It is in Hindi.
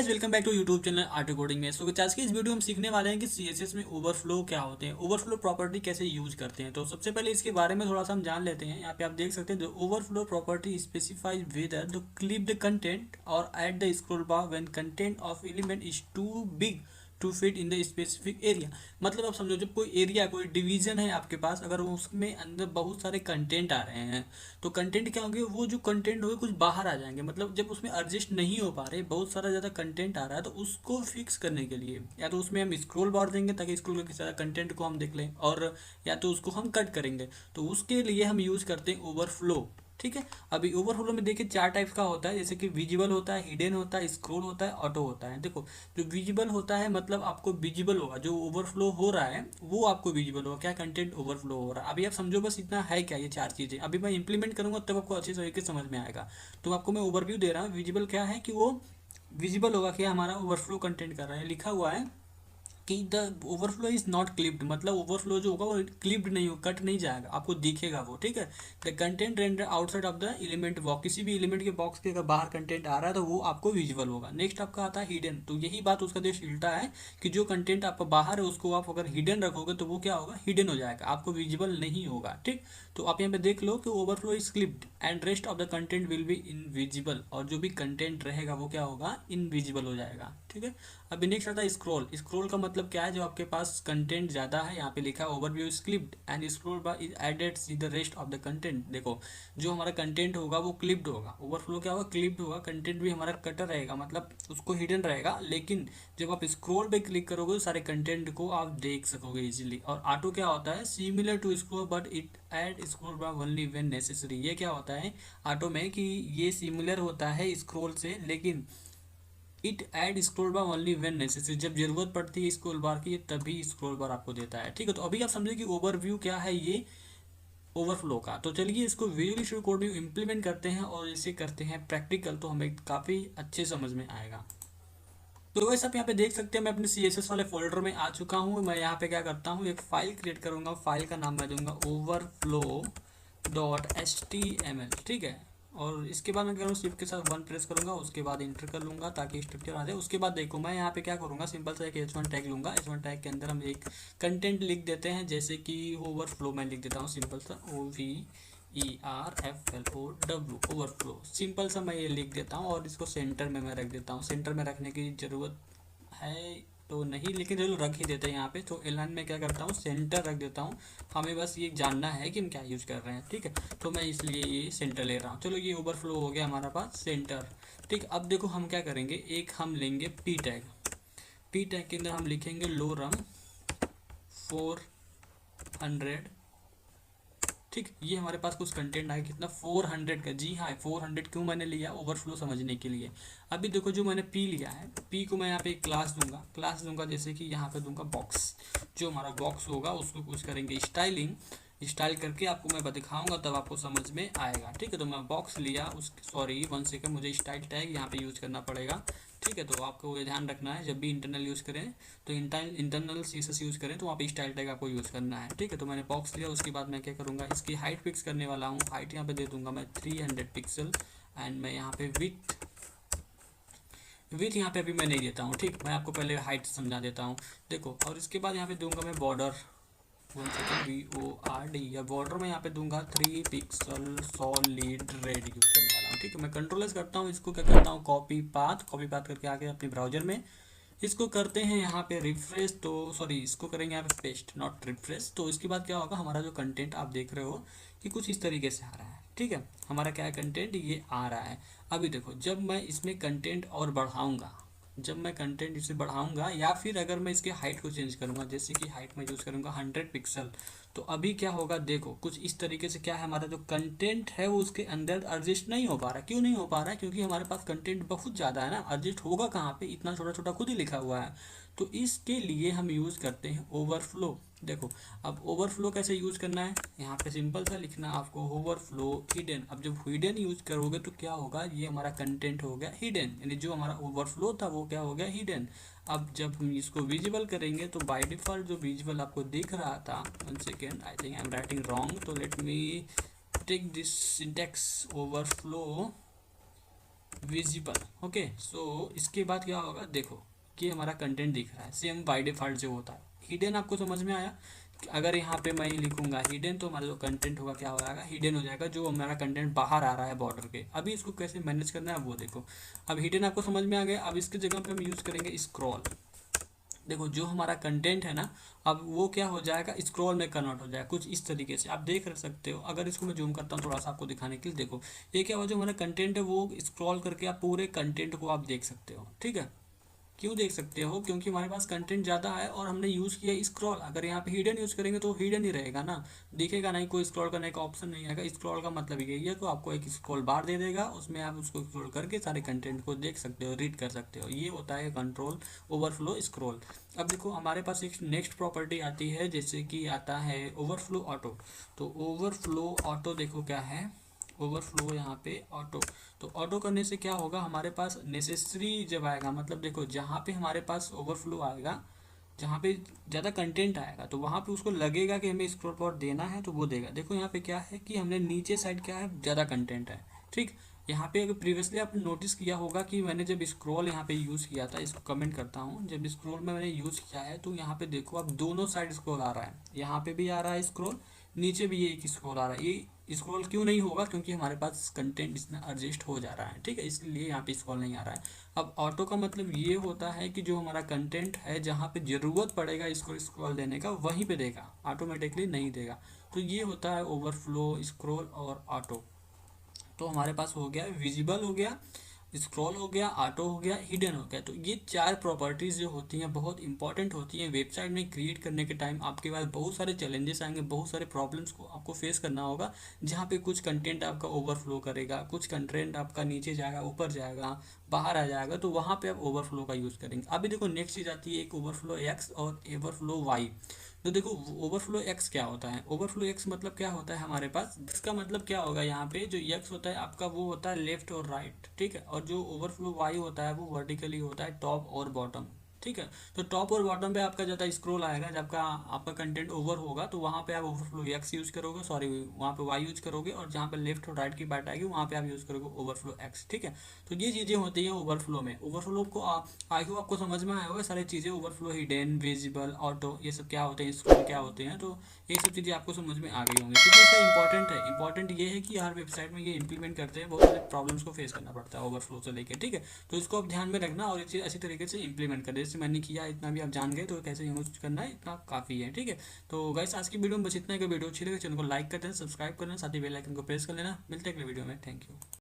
Guys, welcome back to YouTube channel Art Coding में। सो आज की इस वीडियो में हम सीखने वाले हैं कि सीएसएस में ओवरफ्लो क्या होते हैं, ओवरफ्लो प्रॉपर्टी कैसे यूज करते हैं। तो सबसे पहले इसके बारे में थोड़ा सा हम जान लेते हैं। यहाँ पे आप देख सकते हैं the overflow property specifies whether the clipped content or add the scroll bar when content of element is too big to fit in the specific area. मतलब आप समझो, जब कोई एरिया, कोई डिवीजन है आपके पास, अगर उसमें अंदर बहुत सारे कंटेंट आ रहे हैं तो कंटेंट क्या होंगे, वो जो कंटेंट होंगे कुछ बाहर आ जाएंगे। मतलब जब उसमें एडजस्ट नहीं हो पा रहे, बहुत सारा ज़्यादा कंटेंट आ रहा है, तो उसको फिक्स करने के लिए या तो उसमें हम स्क्रॉल बार देंगे ताकि स्क्रॉल के सारा कंटेंट को हम देख लें, और या तो उसको हम कट करेंगे। तो उसके लिए हम यूज़ करते हैं ओवरफ्लो। ठीक है। अभी ओवरफ्लो में देखिए चार टाइप्स का होता है, जैसे कि विजिबल होता है, हिडन होता है, स्क्रॉल होता है, ऑटो होता है। देखो, जो विजिबल होता है मतलब आपको विजिबल होगा, जो ओवरफ्लो हो रहा है वो आपको विजिबल होगा, क्या कंटेंट ओवरफ्लो हो रहा है। अभी आप समझो बस इतना है क्या, ये चार चीज़ें अभी मैं इंप्लीमेंट करूंगा तब आपको अच्छी तरीके से समझ में आएगा। तो आपको मैं ओवरव्यू दे रहा हूँ। विजिबल क्या है कि वो विजिबल होगा कि हमारा ओवरफ्लो कंटेंट कर रहा है। लिखा हुआ है कि the overflow is not clipped, मतलब ओवरफ्लो जो होगा वो क्लिप्ड नहीं हो, कट नहीं जाएगा, आपको दिखेगा वो। ठीक है। The content render outside of the element box, किसी भी एलिमेंट के बॉक्स के अगर बाहर कंटेंट आ रहा है तो वो आपको विजिबल होगा। नेक्स्ट आपका आता है हिडन। तो यही बात उसका देश उल्टा है कि जो कंटेंट आपका बाहर है उसको आप अगर हिडन रखोगे तो वो क्या होगा, हिडन हो जाएगा, आपको विजिबल नहीं होगा। ठीक। तो आप यहाँ पे देख लो कि overflow is clipped and rest of the content will be invisible, और जो भी कंटेंट रहेगा वो क्या होगा, इनविजिबल हो जाएगा। ठीक है। अभी नेक्स्ट आता है स्क्रॉल। स्क्रॉल का मतलब क्या है, जो आपके पास कंटेंट ज़्यादा है, यहाँ पे लिखा है overview is clipped and scroll bar is added see the rest of the content. देखो, जो हमारा कंटेंट होगा वो क्लिप्ड होगा, ओवरफ्लो क्या होगा, क्लिप्ड होगा। कंटेंट भी हमारा कटर रहेगा, मतलब उसको हिडन रहेगा, लेकिन जब आप स्क्रॉल पे क्लिक करोगे तो सारे कंटेंट को आप देख सकोगे इजीली। और ऑटो क्या होता है, similar to scroll but it add scroll bar only when necessary. ये क्या होता है ऑटो में कि ये सिमिलर होता है स्क्रॉल से, लेकिन it add scroll bar only when necessary, जब जरूरत पड़ती है स्क्रॉल बार की तभी स्क्रॉल बार आपको देता है। ठीक है। तो अभी आप समझे कि ओवरव्यू क्या है, ये ओवरफ्लो का। तो चलिए इसको विजुअल स्टूडियो कोड में इम्प्लीमेंट करते हैं और इसे करते हैं प्रैक्टिकल, तो हमें काफ़ी अच्छे समझ में आएगा। तो वैसे आप यहाँ पे देख सकते हैं, मैं अपने CSS वाले फोल्डर में आ चुका हूँ। मैं यहाँ पे क्या करता हूँ, एक फाइल क्रिएट करूँगा, फाइल का नाम मैं दूंगा overflow.html। ठीक है। और इसके बाद मैं करूँ शिफ्ट के साथ 1 प्रेस करूँगा, उसके बाद इंटर कर लूँगा ताकि स्ट्रक्चर आ जाए। उसके बाद देखो मैं यहाँ पे क्या करूँगा, सिंपल सा एक H1 टैग लूँगा। H1 टैग के अंदर हम एक कंटेंट लिख देते हैं, जैसे कि ओवरफ्लो मैं लिख देता हूँ, सिंपल सा OVERFLOW ओवरफ्लो, सिंपल सा मैं ये लिख देता हूँ। और इसको सेंटर में मैं रख देता हूँ। सेंटर में रखने की ज़रूरत है तो नहीं, लेकिन चलो रख ही देते हैं यहाँ पे। तो एलाइन में क्या करता हूँ, सेंटर रख देता हूँ। हमें बस ये जानना है कि हम क्या यूज़ कर रहे हैं। ठीक है। तो मैं इसलिए ये सेंटर ले रहा हूँ। चलो ये ओवरफ्लो हो गया हमारा पास सेंटर। ठीक। अब देखो हम क्या करेंगे, एक हम लेंगे पी टैग। पी टैग के अंदर हम लिखेंगे लोरम 400। ठीक। ये हमारे पास कुछ कंटेंट आया, कितना 400 का। जी हाँ, 400 क्यों मैंने लिया, ओवरफ्लो समझने के लिए। अभी देखो जो मैंने पी लिया है, पी को मैं यहाँ पे एक क्लास दूंगा जैसे कि यहाँ पे दूंगा बॉक्स। जो हमारा बॉक्स होगा उसको कुछ करेंगे स्टाइलिंग, स्टाइल करके आपको मैं दिखाऊंगा तब आपको समझ में आएगा। ठीक है। तो मैं बॉक्स लिया, उस सॉरी 1 सेकंड, मुझे स्टाइल टैग यहाँ पे यूज़ करना पड़ेगा। ठीक है। तो आपको ये ध्यान रखना है, जब भी इंटरनल यूज़ करें तो इंटरनल CSS यूज़ करें तो वहाँ पे स्टाइल टैग आपको यूज़ करना है। ठीक है। तो मैंने बॉक्स लिया, उसके बाद मैं क्या करूँगा, इसकी हाइट फिक्स करने वाला हूँ। हाइट यहाँ पे दे दूँगा मैं 300 पिक्सल। एंड मैं यहाँ पे विथ यहाँ पे अभी मैं नहीं देता हूँ। ठीक। मैं आपको पहले हाइट समझा देता हूँ। देखो, और इसके बाद यहाँ पे दूंगा मैं बॉर्डर, 1 सेकेंड, BORD, या बॉर्डर में यहाँ पे दूंगा 3 पिक्सल सॉलिड रेड यूज़ करने वाला हूँ। ठीक है। मैं कंट्रोल एस करता हूँ, इसको क्या करता हूँ, कॉपी पाथ करके आके अपने ब्राउजर में इसको करते हैं यहाँ पे रिफ्रेश। तो सॉरी, इसको करेंगे यहाँ पे पेस्ट, नॉट रिफ्रेश। तो इसके बाद क्या होगा, हमारा जो कंटेंट आप देख रहे हो कि कुछ इस तरीके से आ रहा है। ठीक है। हमारा क्या है, कंटेंट ये आ रहा है। अभी देखो, जब मैं इसमें कंटेंट और बढ़ाऊंगा, जब मैं कंटेंट इसे बढ़ाऊंगा या फिर अगर मैं इसके हाइट को चेंज करूंगा, जैसे कि हाइट में यूज़ करूंगा 100 पिक्सल, तो अभी क्या होगा, देखो कुछ इस तरीके से क्या है, हमारा जो कंटेंट है वो उसके अंदर एडजस्ट नहीं हो पा रहा। क्यों नहीं हो पा रहा है, क्योंकि हमारे पास कंटेंट बहुत ज़्यादा है ना। एडजस्ट होगा कहाँ पे, इतना छोटा छोटा खुद ही लिखा हुआ है। तो इसके लिए हम यूज़ करते हैं ओवरफ्लो। देखो, अब ओवरफ्लो कैसे यूज़ करना है, यहाँ पे सिंपल सा लिखना आपको, ओवरफ्लो हिडन। अब जब हिडन यूज़ करोगे तो क्या होगा, ये हमारा कंटेंट हो गया हिडन, यानी जो हमारा ओवरफ्लो था वो क्या हो गया, हिडन। अब जब हम इसको विजिबल करेंगे तो बाय डिफ़ॉल्ट जो विजिबल आपको दिख रहा था, 1 second, I think I am writing wrong, तो let me take this syntax, overflow visible. Okay, so इसके बाद क्या होगा, देखो कि हमारा कंटेंट दिख रहा है सेम बाय डिफॉल्ट जो होता है। हिडन आपको समझ में आया? अगर यहाँ पे मैं लिखूंगा हिडन तो हमारा जो कंटेंट होगा क्या हो जाएगा, हिडन हो जाएगा, जो हमारा कंटेंट बाहर आ रहा है बॉर्डर के। अभी इसको कैसे मैनेज करना है वो देखो। अब हिडन आपको समझ में आ गया। अब इसकी जगह पे हम यूज़ करेंगे स्क्रॉल। देखो जो हमारा कंटेंट है ना, अब वो क्या हो जाएगा, स्क्रॉल में कन्वर्ट हो जाएगा कुछ इस तरीके से। आप देख सकते हो, अगर इसको मैं जूम करता हूँ थोड़ा सा आपको दिखाने के लिए, देखो ये क्या हुआ, जो हमारा कंटेंट है वो स्क्रॉल करके आप पूरे कंटेंट को आप देख सकते हो। ठीक है, क्यों देख सकते हो, क्योंकि हमारे पास कंटेंट ज़्यादा है और हमने यूज़ किया स्क्रॉल। अगर यहाँ पे हिडन यूज़ करेंगे तो हिडन ही रहेगा ना, दिखेगा नहीं, कोई स्क्रॉल करने का ऑप्शन नहीं आएगा। स्क्रॉल का मतलब यही है, तो आपको एक स्क्रॉल बार दे देगा, उसमें आप उसको स्क्रॉल करके सारे कंटेंट को देख सकते हो, रीड कर सकते हो। ये होता है कंट्रोल ओवरफ्लो स्क्रॉल। अब देखो हमारे पास एक नेक्स्ट प्रॉपर्टी आती है, जैसे कि आता है ओवरफ्लो ऑटो। तो ओवरफ्लो ऑटो देखो क्या है, ओवरफ्लो यहाँ पे ऑटो। तो ऑटो करने से क्या होगा, हमारे पास नेसेसरी जब आएगा, मतलब देखो जहाँ पे हमारे पास ओवरफ्लो आएगा, जहाँ पे ज़्यादा कंटेंट आएगा, तो वहाँ पे उसको लगेगा कि हमें स्क्रॉल बार देना है तो वो देगा। देखो यहाँ पे क्या है कि हमने नीचे साइड क्या है, ज़्यादा कंटेंट है। ठीक, यहाँ पे अगर प्रीवियसली आपने नोटिस किया होगा कि मैंने जब स्क्रॉल यहाँ पे यूज़ किया था, इसको कमेंट करता हूँ, जब स्क्रॉल में मैंने यूज़ किया है तो यहाँ पे देखो अब दोनों साइड स्क्रॉल आ रहा है, यहाँ पे भी आ रहा है स्क्रॉल, नीचे भी ये एक स्क्रॉल आ रहा है। ये स्क्रॉल क्यों नहीं होगा, क्योंकि हमारे पास कंटेंट इसमें एडजस्ट हो जा रहा है। ठीक है, इसलिए यहाँ पे स्क्रॉल नहीं आ रहा है। अब ऑटो का मतलब ये होता है कि जो हमारा कंटेंट है जहाँ पे ज़रूरत पड़ेगा इसको स्क्रॉल देने का वहीं पे देगा, ऑटोमेटिकली नहीं देगा। तो ये होता है ओवरफ्लो, स्क्रॉल और ऑटो। तो हमारे पास हो गया विजिबल, हो गया स्क्रॉल, हो गया ऑटो, हो गया हिडन, हो गया। तो ये चार प्रॉपर्टीज़ जो होती हैं बहुत इंपॉर्टेंट होती हैं। वेबसाइट में क्रिएट करने के टाइम आपके पास बहुत सारे चैलेंजेस आएंगे, बहुत सारे प्रॉब्लम्स को आपको फेस करना होगा, जहाँ पे कुछ कंटेंट आपका ओवरफ्लो करेगा, कुछ कंटेंट आपका नीचे जाएगा, ऊपर जाएगा, बाहर आ जाएगा, तो वहाँ पे आप ओवरफ्लो का यूज़ करेंगे। अभी देखो नेक्स्ट चीज़ आती है एक ओवरफ्लो एक्स और ओवरफ्लो वाई। तो देखो ओवरफ्लो एक्स क्या होता है, ओवरफ्लो एक्स मतलब क्या होता है हमारे पास, इसका मतलब क्या होगा, यहाँ पे जो एक्स होता है आपका वो होता है लेफ्ट और राइट। ठीक है, और जो ओवरफ्लो वाई होता है वो वर्टिकली होता है, टॉप और बॉटम। ठीक है, तो टॉप और बॉटम पे आपका ज़्यादा स्क्रॉल आएगा, जब का आपका कंटेंट ओवर होगा तो वहाँ पे आप ओवरफ्लो एक्स यूज़ करोगे, सॉरी वहाँ पे वाई यूज़ करोगे, और जहाँ पे लेफ्ट और राइट की बात आएगी वहाँ पे आप यूज़ करोगे ओवरफ्लो एक्स। ठीक है, तो ये चीज़ें होती हैं ओवरफ्लो में। ओवरफ्लो को आई होप आपको समझ में आया होगा सारी चीज़ें, ओवरफ्लो, हिडन, विजिबल, ऑटो, ये सब क्या होते हैं, स्क्रॉल क्या होते हैं। तो ये सब चीज़ें आपको समझ में आ गई होंगी, क्योंकि इसका इंपॉर्टेंट है। इंपॉर्टेंट ये है कि हर वेबसाइट में ये इंप्लीमेंट करते हैं, बहुत सारे प्रॉब्लम्स को फेस करना पड़ता है ओवरफ्लो से लेकर। ठीक है, तो इसको आप ध्यान में रखना और ये चीज़ अच्छी तरीके से इंप्लीमेंट करें। जैसे मैंने किया, इतना भी आप जान गए तो कैसे यूज करना है, इतना काफ़ी है। ठीक है, तो गाइस आज की वीडियो में बस इतना है। कि वीडियो अच्छी लगे चैनल को लाइक कर देना, सब्सक्राइब करना, साथ ही बेल आइकन को प्रेस कर लेना। मिलते हैं अगले वीडियो में, थैंक यू।